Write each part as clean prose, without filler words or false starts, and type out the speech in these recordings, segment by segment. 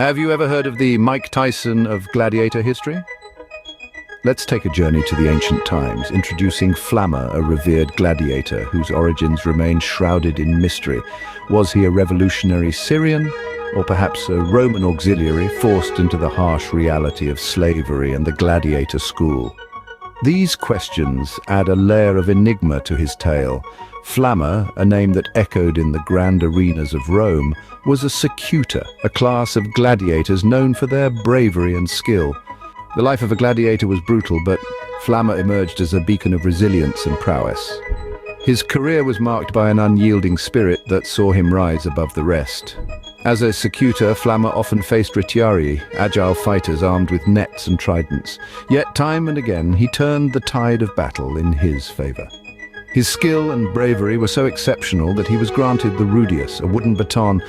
Have you ever heard of the Mike Tyson of Gladiator history? Let's take a journey to the ancient times, introducing Flamma, a revered gladiator whose origins remain shrouded in mystery. Was he a revolutionary Syrian, or perhaps a Roman auxiliary forced into the harsh reality of slavery and the gladiator school? These questions add a layer of enigma to his tale. Flamma, a name that echoed in the grand arenas of Rome, was a secutor, a class of gladiators known for their bravery and skill. The life of a gladiator was brutal, but Flamma emerged as a beacon of resilience and prowess. His career was marked by an unyielding spirit that saw him rise above the rest. As a secutor, Flamma often faced retiarii, agile fighters armed with nets and tridents. Yet time and again he turned the tide of battle in his favor. His skill and bravery were so exceptional that he was granted the rudius, a wooden baton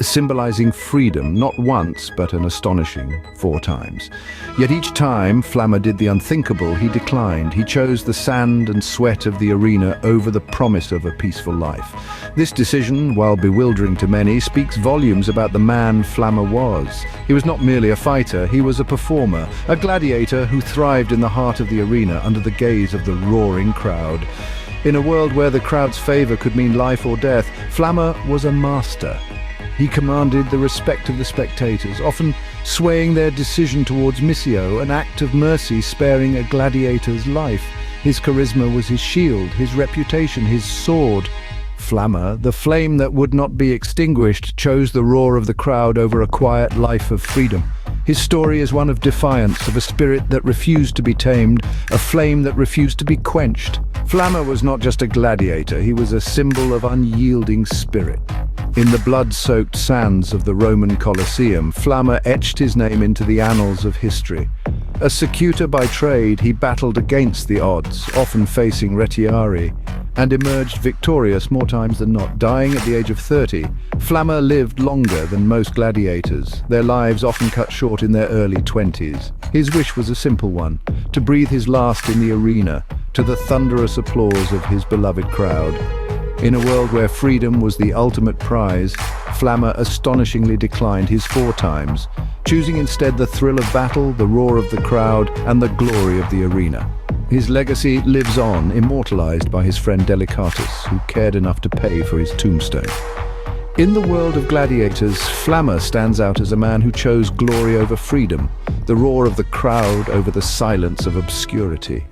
symbolizing freedom, not once but an astonishing 4 times. Yet each time Flamma did the unthinkable, he declined. He chose the sand and sweat of the arena over the promise of a peaceful life. This decision, while bewildering to many, speaks volumes about the man Flamma was. He was not merely a fighter, he was a performer, a gladiator who thrived in the heart of the arena under the gaze of the roaring crowd. In a world where the crowd's favor could mean life or death, Flamma was a master. He commanded the respect of the spectators, often swaying their decision towards missio, an act of mercy sparing a gladiator's life. His charisma was his shield, his reputation, his sword. Flamma, the flame that would not be extinguished, chose the roar of the crowd over a quiet life of freedom. His story is one of defiance, of a spirit that refused to be tamed, a flame that refused to be quenched. Flamma was not just a gladiator, he was a symbol of unyielding spirit. In the blood-soaked sands of the Roman Colosseum, Flamma etched his name into the annals of history. A secutor by trade, he battled against the odds, often facing retiarii, and emerged victorious more times than not. Dying at the age of 30, Flamma lived longer than most gladiators, their lives often cut short in their early 20s. His wish was a simple one, to breathe his last in the arena, to the thunderous applause of his beloved crowd. In a world where freedom was the ultimate prize, Flamma astonishingly declined his 4 times, choosing instead the thrill of battle, the roar of the crowd, and the glory of the arena. His legacy lives on, immortalized by his friend Delicatus, who cared enough to pay for his tombstone. In the world of gladiators, Flamma stands out as a man who chose glory over freedom, the roar of the crowd over the silence of obscurity.